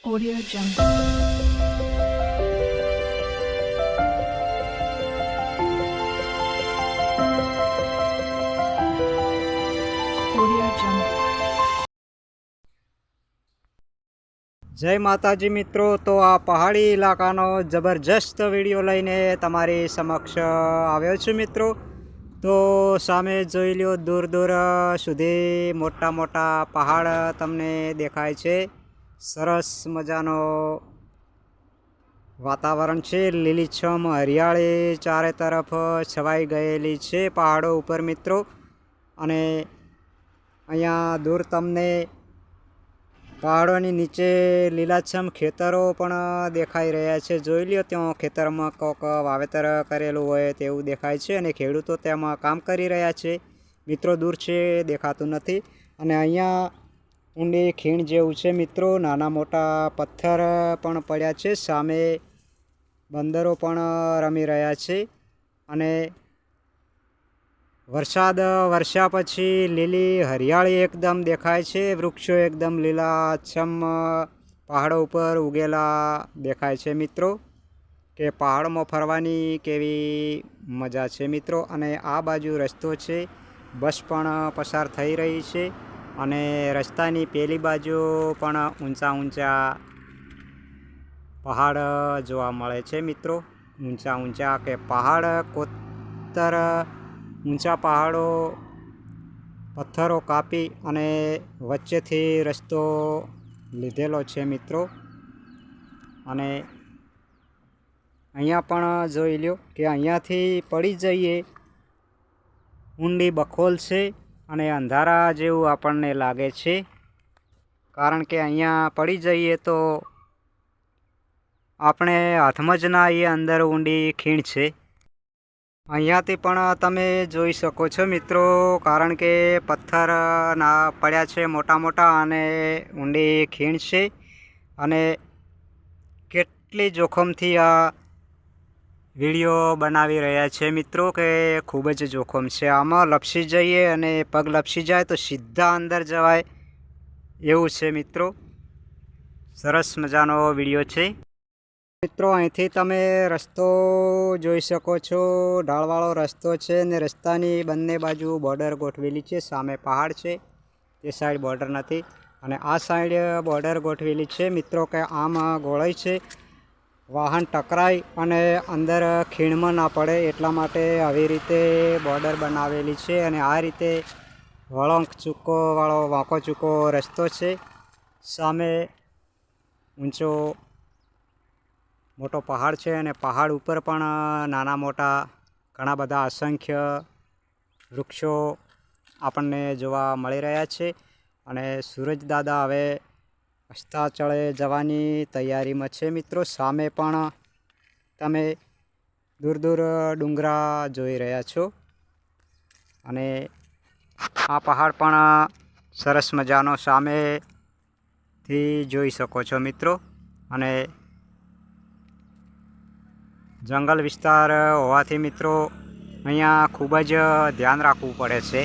Audio Jungle. Audio Jungle. જય માતાજી મિત્રો, તો આ પહાડી ઇલાકાનો જબરજસ્ત વિડીયો લઈને તમારી સમક્ષ આવ્યો છું મિત્રો। તો સામે જોઈ લ્યો, દૂર દૂર સુધી મોટા મોટા પહાડ તમને દેખાય છે। સરસ મજાનો વાતાવરણ છે, લીલીછમ હરિયાળી ચારે તરફ છવાઈ ગયેલી છે પહાડો ઉપર મિત્રો। અને અહીંયા દૂર તમને પહાડોની નીચે લીલાછમ ખેતરો પણ દેખાઈ રહ્યા છે। જોઈ લ્યો, ત્યાં ખેતરમાં કોક વાવેતર કરેલું હોય તેવું દેખાય છે અને ખેડૂતો તેમાં કામ કરી રહ્યા છે મિત્રો। દૂર છે, દેખાતું નથી। અને અહીંયા ઊંડી ખીણ જેવું છે મિત્રો, નાના મોટા પથ્થર પણ પડ્યા છે। સામે બંદરો પણ રમી રહ્યા છે અને વરસાદ વરસ્યા પછી લીલી હરિયાળી એકદમ દેખાય છે। વૃક્ષો એકદમ લીલાછમ પહાડો ઉપર ઉગેલા દેખાય છે મિત્રો, કે પહાડમાં ફરવાની કેવી મજા છે મિત્રો। અને આ બાજુ રસ્તો છે, બસ પણ પસાર થઈ રહી છે અને રસ્તાની પેલી બાજુ પણ ઊંચા ઊંચા પહાડ જોવા મળે છે મિત્રો। ઊંચા ઊંચા કે પહાડ કોતર ઊંચા પહાડો પથ્થરો કાપી અને વચ્ચેથી રસ્તો લીધેલો છે મિત્રો। અને અહીંયા પણ જોઈ લ્યો કે અહીંયાથી પડી જઈએ ઊંડી બખોલ છે અને અંધારા જેવું આપણને લાગે છે, કારણ કે અહીંયા પડી જઈએ તો આપણે હાથમાં જ ના આવીએ, અંદર ઊંડી ખીણ છે। અહીંયાથી પણ તમે જોઈ શકો છો મિત્રો, કારણ કે પથ્થર ના પડ્યા છે મોટા મોટા અને ઊંડી ખીણ છે। અને કેટલી જોખમથી આ વિડીયો બનાવી રહ્યા છે મિત્રો, કે ખૂબ જ જોખમ છે। આમાં લપસી જઈએ અને પગ લપસી જાય તો સીધા અંદર જવાય એવું છે મિત્રો। સરસ મજાનો વિડીયો છે મિત્રો। અહીંથી તમે રસ્તો જોઈ શકો છો, ઢાળવાળો રસ્તો છે ને રસ્તાની બંને બાજુ બોર્ડર ગોઠવેલી છે। સામે પહાડ છે, તે સાઈડ બોર્ડર નથી અને આ સાઈડ બોર્ડર ગોઠવેલી છે મિત્રો, કે આમ ગોળાઈ છે, વાહન ટકરાય અને અંદર ખીણમાં ના પડે એટલા માટે આવી રીતે બોર્ડર બનાવેલી છે। અને આ રીતે વળાંક ચૂકો વાળો વાંકો ચૂકો રસ્તો છે। સામે ઊંચો મોટો પહાડ છે અને પહાડ ઉપર પણ નાના મોટા ઘણા બધા અસંખ્ય વૃક્ષો આપણને જોવા મળી રહ્યા છે। અને સૂરજ દાદા હવે અસ્તાચળે જવાની તૈયારીમાં છે મિત્રો। સામે પણ તમે દૂર દૂર ડુંગરા જોઈ રહ્યા છો અને આ પહાડ પણ સરસ મજાનો સામેથી જોઈ શકો છો મિત્રો। અને જંગલ વિસ્તાર હોવાથી મિત્રો અહીંયા ખૂબ જ ધ્યાન રાખવું પડે છે।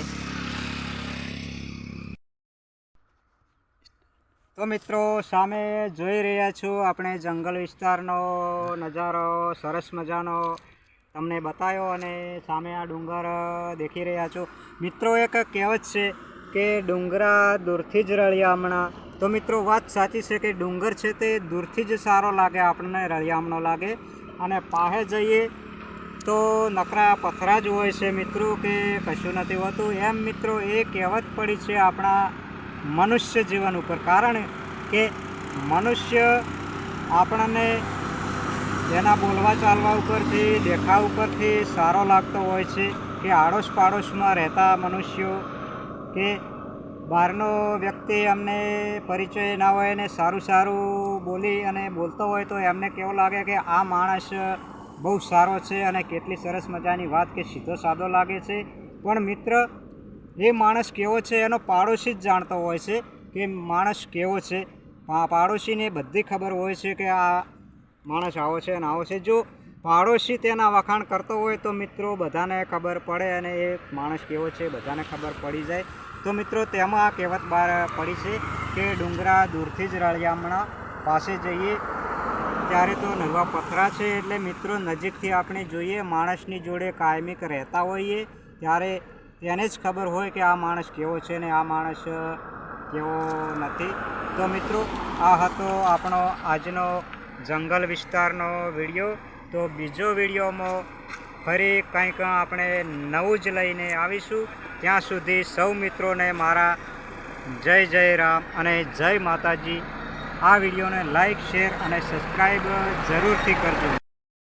તો મિત્રો સામે જોઈ રહ્યા છો આપણે જંગલ વિસ્તારનો નજારો સરસ મજાનો તમને બતાવ્યો અને સામે આ ડુંગર દેખી રહ્યા છો મિત્રો। એક કહેવત છે કે ડુંગરા દૂરથી જ રળિયામણા। તો મિત્રો વાત સાચી છે કે ડુંગર છે તે દૂરથી જ સારો લાગે આપણને, રળિયામણો લાગે, અને પાસે જઈએ તો નકરા પથરા જ હોય છે મિત્રો, કે કશું નથી હોતું એમ મિત્રો। એ કહેવત પડી છે આપણા મનુષ્ય જીવન ઉપર, કારણ કે મનુષ્ય આપણને એના બોલવા ચાલવા ઉપરથી, દેખાવ ઉપરથી સારો લાગતો હોય છે, કે આડોશ પાડોશમાં રહેતા મનુષ્યો કે બહારનો વ્યક્તિ અમને પરિચય ના હોય ને સારું સારું બોલી અને બોલતો હોય તો એમને કેવું લાગે કે આ માણસ બહુ સારો છે અને કેટલી સરસ મજાની વાત, કે સીધો સાદો લાગે છે। પણ મિત્ર, એ માણસ કેવો છે એનો પાડોશી જ જાણતો હોય છે કે માણસ કેવો છે। પાડોશીને બધી ખબર હોય છે કે આ માણસ આવો છે અને આવો છે। જો પાડોશી તેના વખાણ કરતો હોય તો મિત્રો બધાને ખબર પડે અને એ માણસ કેવો છે બધાને ખબર પડી જાય। તો મિત્રો તેમાં આ કહેવત બહાર પડી છે કે ડુંગરા દૂરથી જ રળિયામણા। પાસે જઈએ ત્યારે તો નરવા પથરા છે, એટલે મિત્રો નજીકથી આપણે જોઈએ. માણસની જોડે કાયમિક રહેતા હોઈએ ત્યારે તેને જ ખબર હોય કે આ માણસ કેવો છે ને આ માણસ કેવો નથી. તો મિત્રો આ હતો આપણો આજનો જંગલ વિસ્તારનો વિડીયો. તો બીજો વિડીયોમાં ફરી કંઈક આપણે નવું જ લઈને આવીશું. ત્યાં સુધી સૌ મિત્રોને મારા જય જય રામ અને જય માતાજી. આ વિડીયોને લાઈક, શેર અને સબસ્ક્રાઈબ જરૂરથી કરજો.